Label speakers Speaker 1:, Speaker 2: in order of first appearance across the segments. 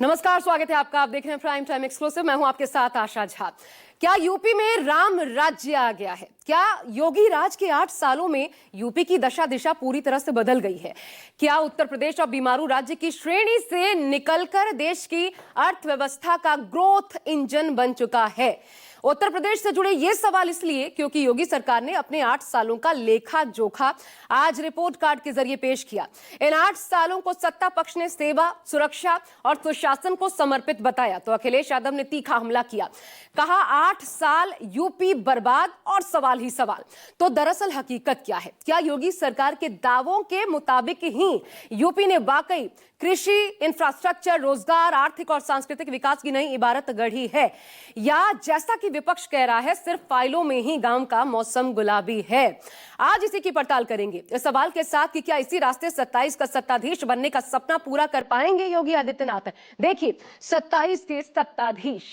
Speaker 1: नमस्कार, स्वागत है आपका। आप देख रहे हैं प्राइम टाइम एक्सक्लूसिव। मैं हूं आपके साथ आशा झा। क्या यूपी में राम राज्य आ गया है? क्या योगी राज के 8 सालों में यूपी की दशा दिशा पूरी तरह से बदल गई है? क्या उत्तर प्रदेश अब बीमारू राज्य की श्रेणी से निकलकर देश की अर्थव्यवस्था का ग्रोथ इंजन बन चुका है? उत्तर प्रदेश से जुड़े ये सवाल इसलिए क्योंकि योगी सरकार ने अपने 8 सालों का लेखा जोखा आज रिपोर्ट कार्ड के जरिए पेश किया। इन 8 सालों को सत्ता पक्ष ने सेवा, सुरक्षा और सुशासन को समर्पित बताया तो अखिलेश यादव ने तीखा हमला किया। कहा 8 साल यूपी बर्बाद और सवाल ही सवाल। तो दरअसल हकीकत क्या है? क्या योगी सरकार के दावों के मुताबिक ही यूपी ने वाकई कृषि, इंफ्रास्ट्रक्चर, रोजगार, आर्थिक और सांस्कृतिक विकास की नई इबारत गढ़ी है, या जैसा कि विपक्ष कह रहा है सिर्फ फाइलों में ही गांव का मौसम गुलाबी है? आज इसी की पड़ताल करेंगे इस सवाल के साथ कि क्या इसी रास्ते 27 का सत्ताधीश बनने का सपना पूरा कर पाएंगे योगी आदित्यनाथ। देखिए 27 के सत्ताधीश।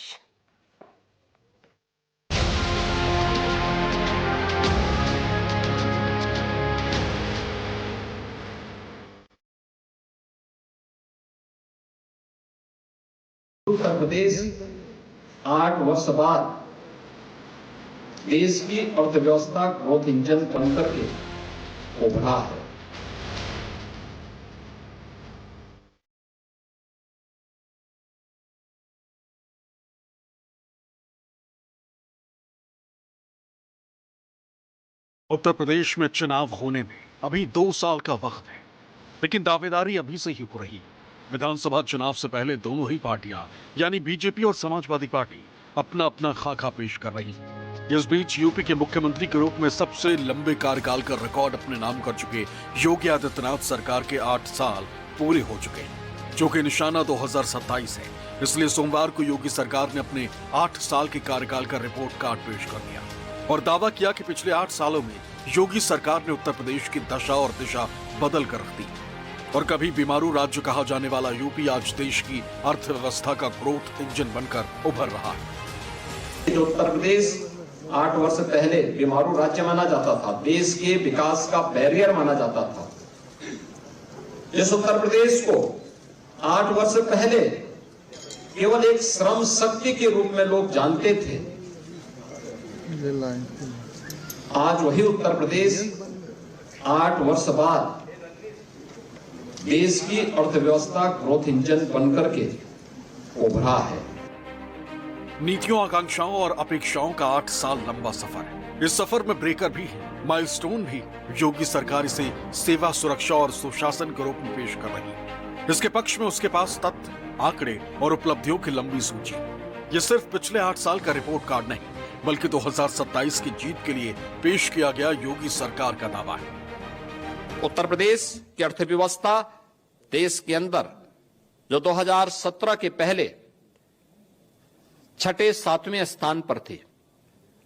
Speaker 2: उत्तर प्रदेश 8 वर्ष बाद देश की अर्थव्यवस्था ग्रोथ इंजन बनकर के उभरा है।
Speaker 3: उत्तर प्रदेश में चुनाव होने में अभी 2 साल का वक्त है, लेकिन दावेदारी अभी से ही हो रही है। विधानसभा चुनाव से पहले दोनों ही पार्टियां यानी बीजेपी और समाजवादी पार्टी अपना अपना खाका पेश कर रही है। इस बीच यूपी के मुख्यमंत्री के रूप में सबसे लंबे कार्यकाल का रिकॉर्ड अपने नाम कर चुके योगी आदित्यनाथ सरकार के 8 साल पूरे हो चुके हैं, जो कि निशाना 2027 है। इसलिए सोमवार को योगी सरकार ने अपने 8 साल के कार्यकाल का रिपोर्ट कार्ड पेश कर दिया और दावा किया कि पिछले 8 सालों में योगी सरकार ने उत्तर प्रदेश की दशा और दिशा बदल कर रख दी और कभी बीमारू राज्य कहा जाने वाला यूपी आज देश की अर्थव्यवस्था का ग्रोथ इंजन बनकर उभर रहा है।
Speaker 2: जो उत्तर प्रदेश 8 वर्ष पहले बीमारू राज्य माना जाता था, देश के विकास का बैरियर माना जाता था, जिस उत्तर प्रदेश को 8 वर्ष पहले केवल एक श्रम शक्ति के रूप में लोग जानते थे, आज वही उत्तर प्रदेश 8 वर्ष बाद देश की अर्थव्यवस्था ग्रोथ इंजन बनकर के उभरा है।
Speaker 3: नीतियों, आकांक्षाओं और अपेक्षाओं का 8 साल लंबा सफर है। इस सफर में ब्रेकर भी है, माइलस्टोन भी। योगी सरकार इसे सेवा, सुरक्षा और सुशासन के रूप में पेश कर रही है। इसके पक्ष में उसके पास तथ्य, आंकड़े और उपलब्धियों की लंबी सूची। ये सिर्फ पिछले 8 साल का रिपोर्ट कार्ड नहीं, बल्कि 2027 की जीत के लिए पेश किया गया योगी सरकार का दावा है।
Speaker 2: उत्तर प्रदेश की अर्थव्यवस्था देश के अंदर जो 2017 के पहले 6-7वें स्थान पर थी,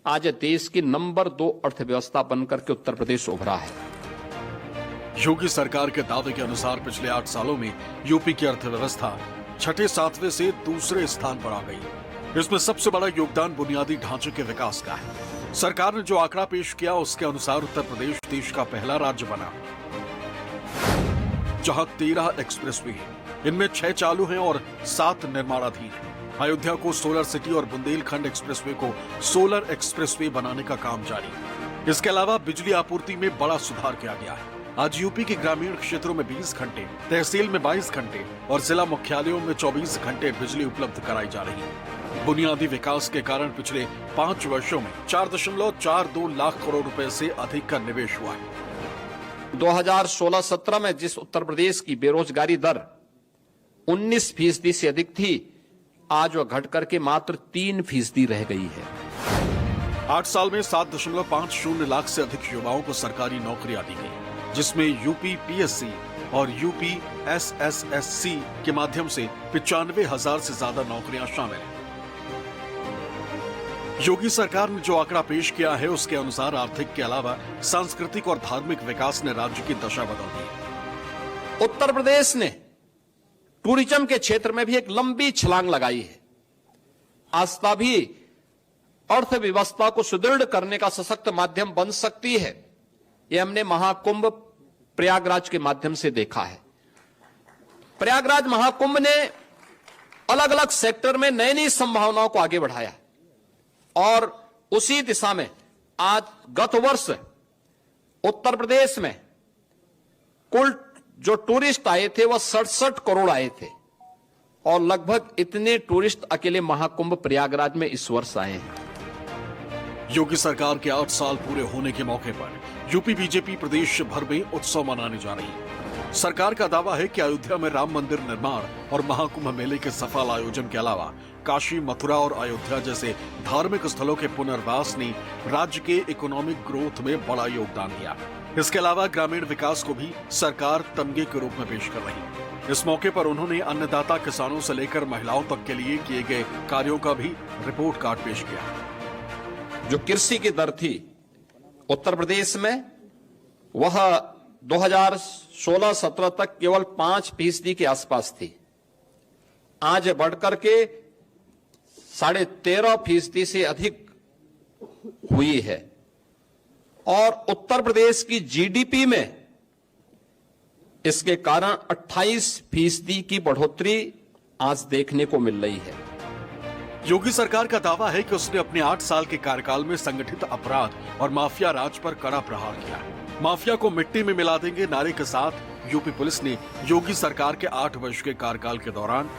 Speaker 2: आज देश की नंबर 2 अर्थव्यवस्था बनकर के उत्तर प्रदेश उभरा है।
Speaker 3: योगी सरकार के दावे के अनुसार पिछले 8 सालों में यूपी की अर्थव्यवस्था 6-7वें से दूसरे स्थान पर आ गई। इसमें सबसे बड़ा योगदान बुनियादी ढांचे के विकास का है। सरकार ने जो आंकड़ा पेश किया उसके अनुसार उत्तर प्रदेश देश का पहला राज्य बना जहां 13 एक्सप्रेसवे हैं, इनमें 6 चालू हैं और 7 निर्माणाधीन हैं। अयोध्या को सोलर सिटी और बुंदेलखंड एक्सप्रेसवे को सोलर एक्सप्रेसवे बनाने का काम जारी है। इसके अलावा बिजली आपूर्ति में बड़ा सुधार किया गया है। आज यूपी के ग्रामीण क्षेत्रों में 20 घंटे, तहसील में 22 घंटे और जिला मुख्यालयों में 24 घंटे बिजली उपलब्ध कराई जा रही है। बुनियादी विकास के कारण पिछले 5 वर्षों में 4.42 लाख करोड़ रुपए से अधिक का निवेश हुआ है।
Speaker 2: 2016-17 में जिस उत्तर प्रदेश की बेरोजगारी दर 19% से अधिक थी, आज वह घटकर के मात्र 3% रह गई है।
Speaker 3: 8 साल में 7.50 लाख से अधिक युवाओं को सरकारी नौकरियां दी गई, जिसमें यूपी पीएससी और यूपी एसएसएससी के माध्यम से 95,000 से ज्यादा नौकरियां शामिल हैं। योगी सरकार ने जो आंकड़ा पेश किया है उसके अनुसार आर्थिक के अलावा सांस्कृतिक और धार्मिक विकास ने राज्य की दशा बदल दी।
Speaker 2: उत्तर प्रदेश ने टूरिज्म के क्षेत्र में भी एक लंबी छलांग लगाई है। आस्था भी अर्थव्यवस्था को सुदृढ़ करने का सशक्त माध्यम बन सकती है, यह हमने महाकुंभ प्रयागराज के माध्यम से देखा है। प्रयागराज महाकुंभ ने अलग अलग सेक्टर में नई नई संभावनाओं को आगे बढ़ाया और उसी दिशा में आज गत वर्ष उत्तर प्रदेश में कुल जो टूरिस्ट आए थे वह 67 करोड़ आए थे और लगभग इतने टूरिस्ट अकेले महाकुंभ प्रयागराज में इस वर्ष आए हैं।
Speaker 3: योगी सरकार के 8 साल पूरे होने के मौके पर यूपी बीजेपी प्रदेश भर में उत्सव मनाने जा रही है। सरकार का दावा है कि अयोध्या में राम मंदिर निर्माण और महाकुंभ मेले के सफल आयोजन के अलावा काशी, मथुरा और अयोध्या जैसे धार्मिक स्थलों के पुनर्वास ने राज्य के इकोनॉमिक ग्रोथ में बड़ा योगदान दिया। इसके अलावा ग्रामीण विकास को भी सरकार तमगे के रूप में पेश कर रही है। इस मौके पर उन्होंने अन्नदाता किसानों से लेकर महिलाओं तक के लिए किए गए कार्यों का भी रिपोर्ट कार्ड पेश किया।
Speaker 2: जो कृषि की दर थी उत्तर प्रदेश में वह 2016-17 तक केवल 5% के आसपास थी, आज बढ़कर के 13.5% से अधिक हुई है और उत्तर प्रदेश की जीडीपी में इसके कारण 28% की बढ़ोतरी आज देखने को मिल रही है।
Speaker 3: योगी सरकार का दावा है कि उसने अपने 8 साल के कार्यकाल में संगठित अपराध और माफिया राज पर कड़ा प्रहार किया। माफिया को मिट्टी में मिला देंगे नारे के साथ यूपी पुलिस ने योगी सरकार के 8 वर्ष के कार्यकाल के दौरान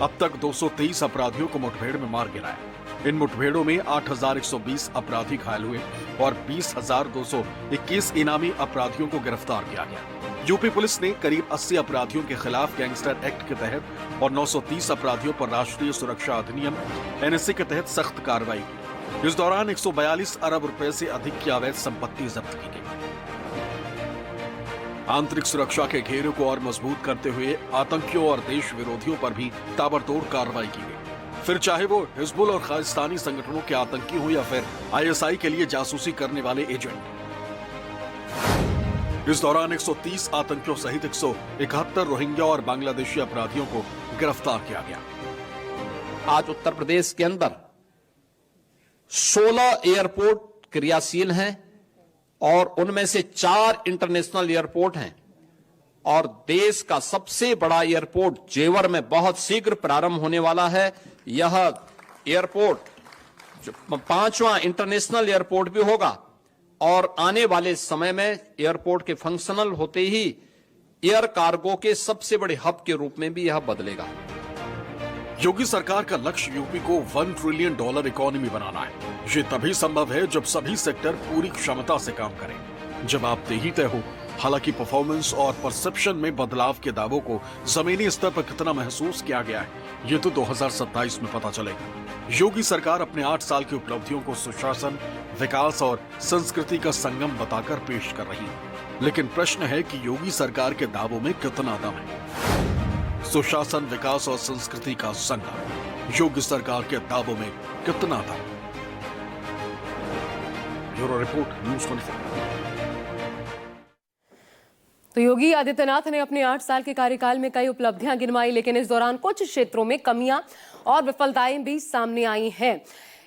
Speaker 3: अब तक 223 अपराधियों को मुठभेड़ में मार गिराया। इन मुठभेड़ों में 8,120 अपराधी घायल हुए और 20,221 इनामी अपराधियों को गिरफ्तार किया गया। यूपी पुलिस ने करीब 80 अपराधियों के खिलाफ गैंगस्टर एक्ट के तहत और 930 अपराधियों पर राष्ट्रीय सुरक्षा अधिनियम NSA के तहत सख्त कार्रवाई की। इस दौरान 142 अरब रुपए से अधिक की अवैध संपत्ति जब्त की गई। आंतरिक सुरक्षा के घेरे को और मजबूत करते हुए आतंकियों और देश विरोधियों पर भी ताबड़तोड़ कार्रवाई की गई। फिर चाहे वो हिजबुल और खालिस्तानी संगठनों के आतंकी हो या फिर ISI के लिए जासूसी करने वाले एजेंट। इस दौरान 130 आतंकियों सहित 171 रोहिंग्या और बांग्लादेशी अपराधियों को गिरफ्तार किया गया।
Speaker 2: आज उत्तर प्रदेश के अंदर 16 एयरपोर्ट क्रियाशील हैं और उनमें से 4 इंटरनेशनल एयरपोर्ट हैं और देश का सबसे बड़ा एयरपोर्ट जेवर में बहुत शीघ्र प्रारंभ होने वाला है। यह एयरपोर्ट 5वां इंटरनेशनल एयरपोर्ट भी होगा और आने वाले समय में एयरपोर्ट के फंक्शनल होते ही एयर कार्गो के सबसे बड़े हब के रूप में भी यह बदलेगा।
Speaker 3: योगी सरकार का लक्ष्य यूपी को $1 ट्रिलियन इकोनॉमी बनाना है। ये तभी संभव है जब सभी सेक्टर पूरी क्षमता से काम करें। जवाबदेही तय हो। हालांकि परफॉर्मेंस और परसेप्शन में बदलाव के दावों को जमीनी स्तर पर कितना महसूस किया गया है, ये तो 2027 में पता चलेगा। योगी सरकार अपने 8 साल की उपलब्धियों को सुशासन, विकास और संस्कृति का संगम बताकर पेश कर रही है। लेकिन प्रश्न है कि योगी सरकार के दावों में कितना दम है। सुशासन, विकास और संस्कृति का संगम, योगी सरकार के दावों में कितना दम। Bureau report, news 24।
Speaker 1: तो योगी आदित्यनाथ ने अपने 8 साल के कार्यकाल में कई उपलब्धियां गिनवाई, लेकिन इस दौरान कुछ क्षेत्रों में कमियां और विफलताएं भी सामने आई हैं।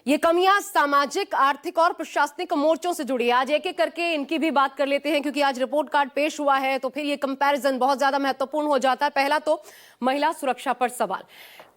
Speaker 1: ये कमियां सामाजिक, आर्थिक और प्रशासनिक मोर्चों से जुड़ी। आज एक एक करके इनकी भी बात कर लेते हैं, क्योंकि आज रिपोर्ट कार्ड पेश हुआ है तो फिर ये कंपैरिजन बहुत ज्यादा महत्वपूर्ण हो जाता है। पहला तो महिला सुरक्षा पर सवाल।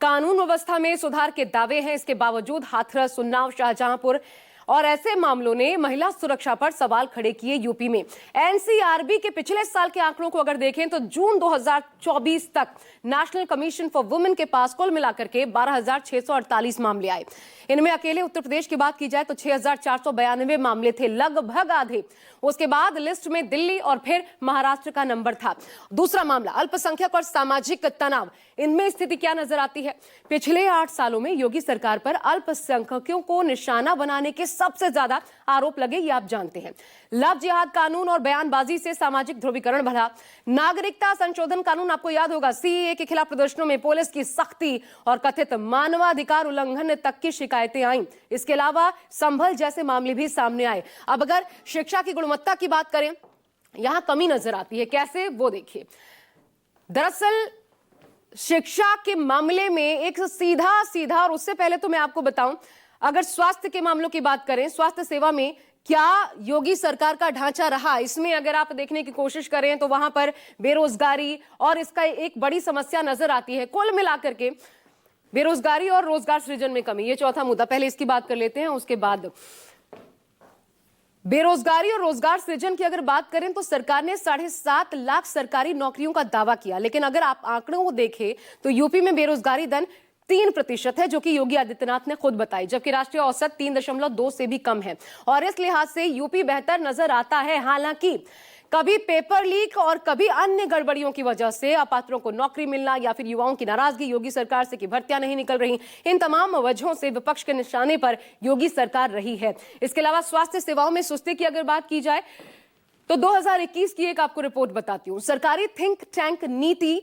Speaker 1: कानून व्यवस्था में सुधार के दावे हैं, इसके बावजूद हाथरस, उन्नाव, शाहजहांपुर और ऐसे मामलों ने महिला सुरक्षा पर सवाल खड़े किए यूपी में। एनसीआरबी के पिछले साल के आंकड़ों को अगर देखें तो जून 2024 तक नेशनल कमीशन फॉर वुमेन के पास कुल मिलाकर के 12,648 मामले आए। इनमें अकेले उत्तर प्रदेश की बात की जाए तो 6,492 मामले थे, लगभग आधे। उसके बाद लिस्ट में दिल्ली और फिर महाराष्ट्र का नंबर था। दूसरा मामला अल्पसंख्यक और सामाजिक तनाव। इनमें स्थिति क्या नजर आती है? पिछले 8 सालों में योगी सरकार पर अल्पसंख्यकों को निशाना बनाने के सबसे ज्यादा आरोप लगे, ये आप जानते हैं। लव जिहाद कानून और बयानबाजी से सामाजिक ध्रुवीकरण बढ़ा। नागरिकता संशोधन कानून, आपको याद होगा, सीएए के खिलाफ प्रदर्शनों में पुलिस की सख्ती और कथित मानवाधिकार उल्लंघन तक की शिकायतें आईं। इसके अलावा संभल जैसे मामले भी सामने आए। अब अगर शिक्षा की गुणवत्ता की बात करें, यहां कमी नजर आती है। कैसे, वो देखिए। दरअसल शिक्षा के मामले में एक सीधा, और उससे पहले तो मैं आपको बताऊं, अगर स्वास्थ्य के मामलों की बात करें, स्वास्थ्य सेवा में क्या योगी सरकार का ढांचा रहा? इसमें अगर आप देखने की कोशिश करें तो वहां पर बेरोजगारी और इसका एक बड़ी समस्या नजर आती है। कुल मिलाकर के बेरोजगारी और रोजगार सृजन में कमी, ये चौथा मुद्दा। पहले इसकी बात कर लेते हैं, उसके बाद बेरोजगारी और रोजगार सृजन की अगर बात करें तो सरकार ने 7.5 लाख सरकारी नौकरियों का दावा किया, लेकिन अगर आप आंकड़ों को देखें तो यूपी में बेरोजगारी दर 3% है, जो कि योगी आदित्यनाथ ने खुद बताई, जबकि राष्ट्रीय औसत 3.2 से भी कम है। और इस लिहाज से यूपी बेहतर नजर आता है। हालांकि कभी पेपर लीक और कभी अन्य गड़बड़ियों की वजह से अपात्रों को नौकरी मिलना या फिर युवाओं की नाराजगी योगी सरकार से कि भर्तियां नहीं निकल रही, इन तमाम वजहों से विपक्ष के निशाने पर योगी सरकार रही है। इसके अलावा स्वास्थ्य सेवाओं में सुस्ती की अगर बात की जाए तो 2021 की एक आपको रिपोर्ट बताती हूं। सरकारी थिंक टैंक नीति,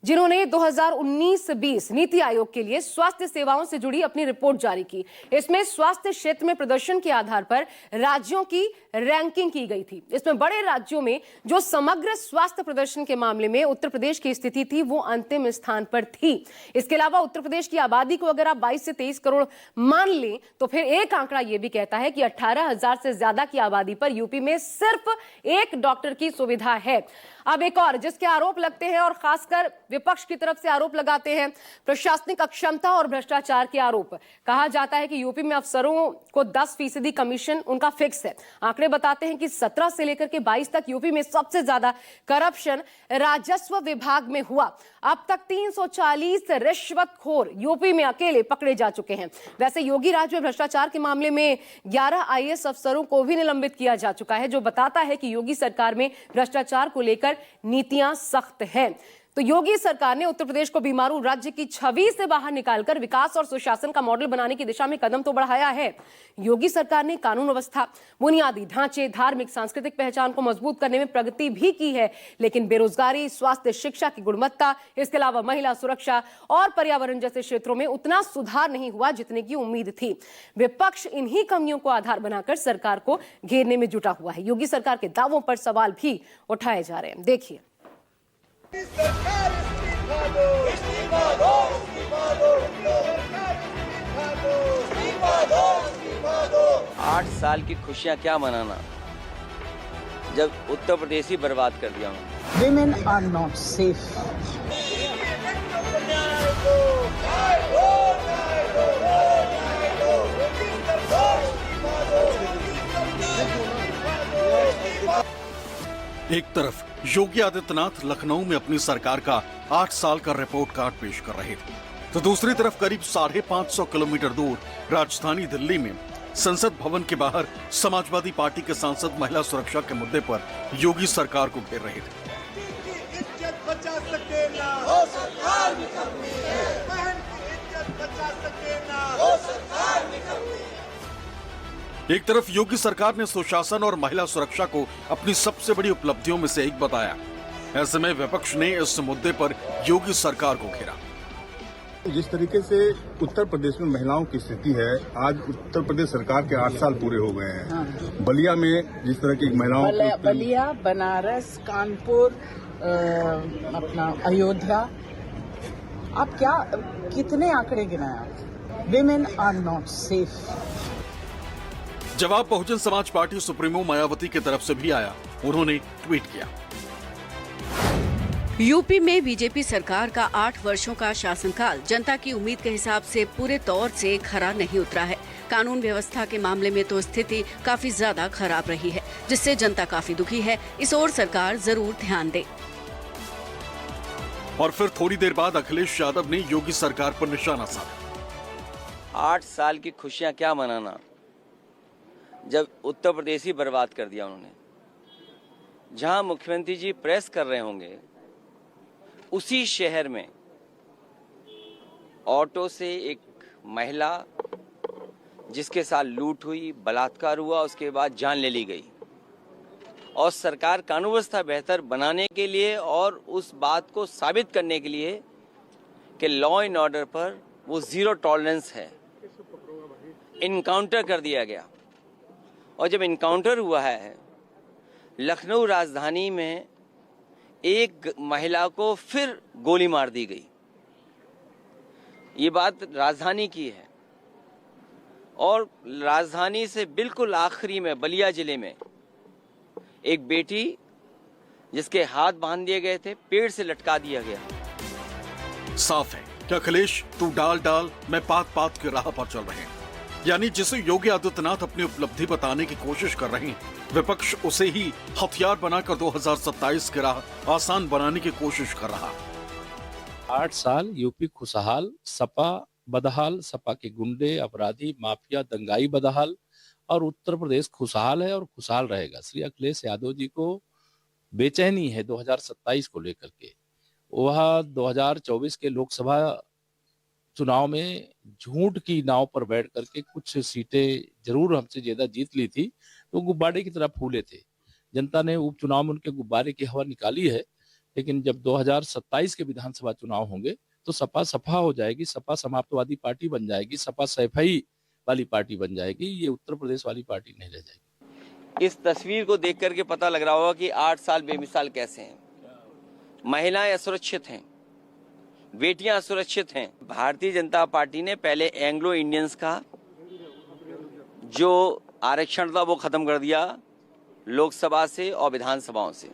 Speaker 1: जिन्होंने 2019-20 नीति आयोग के लिए स्वास्थ्य सेवाओं से जुड़ी अपनी रिपोर्ट जारी की, इसमें स्वास्थ्य क्षेत्र में प्रदर्शन के आधार पर राज्यों की रैंकिंग की गई थी। इसमें बड़े राज्यों में जो समग्र स्वास्थ्य प्रदर्शन के मामले में उत्तर प्रदेश की स्थिति थी, वो अंतिम स्थान पर थी। इसके अलावा उत्तर प्रदेश की आबादी को अगर आप 22 से 23 करोड़ मान लें तो फिर एक आंकड़ा यह भी कहता है कि 18,000 से ज्यादा की आबादी पर यूपी में सिर्फ एक डॉक्टर की सुविधा है। अब एक और जिसके आरोप लगते हैं और खासकर विपक्ष की तरफ से आरोप लगाते हैं, प्रशासनिक अक्षमता और भ्रष्टाचार के आरोप। कहा जाता है कि यूपी में अफसरों को 10% कमीशन उनका फिक्स है। आंकड़े बताते हैं कि 17 से लेकर के 22 तक यूपी में सबसे ज्यादा करप्शन राजस्व विभाग में हुआ। अब तक 340 रिश्वतखोर यूपी में अकेले पकड़े जा चुके हैं। वैसे योगी राज में भ्रष्टाचार के मामले में 11 IAS अफसरों को भी निलंबित किया जा चुका है, जो बताता है कि योगी सरकार में भ्रष्टाचार को लेकर नीतियां सख्त हैं। तो योगी सरकार ने उत्तर प्रदेश को बीमारू राज्य की छवि से बाहर निकालकर विकास और सुशासन का मॉडल बनाने की दिशा में कदम तो बढ़ाया है। योगी सरकार ने कानून व्यवस्था, बुनियादी ढांचे, धार्मिक सांस्कृतिक पहचान को मजबूत करने में प्रगति भी की है, लेकिन बेरोजगारी, स्वास्थ्य, शिक्षा की गुणवत्ता, इसके अलावा महिला सुरक्षा और पर्यावरण जैसे क्षेत्रों में उतना सुधार नहीं हुआ जितने की उम्मीद थी। विपक्ष इन्हीं कमियों को आधार बनाकर सरकार को घेरने में जुटा हुआ है। योगी सरकार के दावों पर सवाल भी उठाए जा रहे हैं। देखिए,
Speaker 4: 8 साल की खुशियां क्या मनाना जब उत्तर प्रदेश ही बर्बाद कर दिया उन्होंने।
Speaker 5: Women are not safe.
Speaker 3: एक तरफ योगी आदित्यनाथ लखनऊ में अपनी सरकार का 8 साल का रिपोर्ट कार्ड पेश कर रहे थे, तो दूसरी तरफ करीब 550 किलोमीटर दूर राजधानी दिल्ली में संसद भवन के बाहर समाजवादी पार्टी के सांसद महिला सुरक्षा के मुद्दे पर योगी सरकार को घेर रहे थे। एक तरफ योगी सरकार ने सुशासन और महिला सुरक्षा को अपनी सबसे बड़ी उपलब्धियों में से एक बताया। ऐसे में विपक्ष ने इस मुद्दे पर योगी सरकार को घेरा।
Speaker 6: जिस तरीके से उत्तर प्रदेश में महिलाओं की स्थिति है, आज उत्तर प्रदेश सरकार के 8 साल पूरे हो गए हैं। बलिया में जिस तरह की महिलाओं को
Speaker 5: बलिया, बनारस, कानपुर, अपना अयोध्या, आप क्या कितने आंकड़े गिनाए आप? Women are not safe.
Speaker 3: जवाब बहुजन समाज पार्टी सुप्रीमो मायावती की तरफ से भी आया। उन्होंने ट्वीट किया,
Speaker 7: यूपी में बीजेपी सरकार का 8 वर्षों का शासनकाल जनता की उम्मीद के हिसाब से पूरे तौर से खरा नहीं उतरा है। कानून व्यवस्था के मामले में तो स्थिति काफी ज्यादा खराब रही है, जिससे जनता काफी दुखी है। इस ओर सरकार जरूर ध्यान दे।
Speaker 3: और फिर थोड़ी देर बाद अखिलेश यादव ने योगी सरकार पर निशाना साधा।
Speaker 4: 8 साल की खुशियां क्या मनाना जब उत्तर प्रदेश ही बर्बाद कर दिया उन्होंने। जहां मुख्यमंत्री जी प्रेस कर रहे होंगे, उसी शहर में ऑटो से एक महिला जिसके साथ लूट हुई, बलात्कार हुआ, उसके बाद जान ले ली गई। और सरकार कानून व्यवस्था बेहतर बनाने के लिए और उस बात को साबित करने के लिए कि लॉ एंड ऑर्डर पर वो 0 टॉलरेंस है, इनकाउंटर कर दिया गया। और जब इनकाउंटर हुआ है, लखनऊ राजधानी में एक महिला को फिर गोली मार दी गई। ये बात राजधानी की है और राजधानी से बिल्कुल आखिरी में बलिया जिले में एक बेटी जिसके हाथ बांध दिए गए थे, पेड़ से लटका दिया गया।
Speaker 3: साफ है कि अखिलेश तू डाल डाल मैं पात पात की राह पर चल रहे हैं, यानी जिसे योगी आदित्यनाथ अपनी उपलब्धि बताने की कोशिश कर रहे हैं, विपक्ष उसे ही हथियार बनाकर 2027 की राह आसान बनाने की कोशिश कर रहा।
Speaker 8: 8 साल यूपी खुशहाल, सपा बदहाल, सपा के गुंडे, अपराधी, माफिया, दंगाई बदहाल, और उत्तर प्रदेश खुशहाल है और खुशहाल रहेगा। श्री अखिलेश यादव जी को बेचैनी है 2027 को लेकर के। वह 2024 के लोकसभा चुनाव में झूठ की नाव पर बैठ करके कुछ सीटें जरूर हमसे ज्यादा जीत ली थी, तो गुब्बारे की तरह फूले थे। जनता ने उपचुनाव में उनके गुब्बारे की हवा निकाली है, लेकिन जब 2027 के विधानसभा चुनाव होंगे तो सपा सफा हो जाएगी, सपा समाप्तवादी पार्टी बन जाएगी, सपा सैफई वाली पार्टी बन जाएगी। ये उत्तर प्रदेश वाली पार्टी नहीं रह जाएगी।
Speaker 4: इस तस्वीर को देख करके पता लग रहा होगा कि 8 साल बेमिसाल कैसे हैं। महिलाएं असुरक्षित हैं, बेटियां असुरक्षित हैं। भारतीय जनता पार्टी ने पहले एंग्लो इंडियंस का जो आरक्षण था वो खत्म कर दिया लोकसभा से और विधानसभाओं से।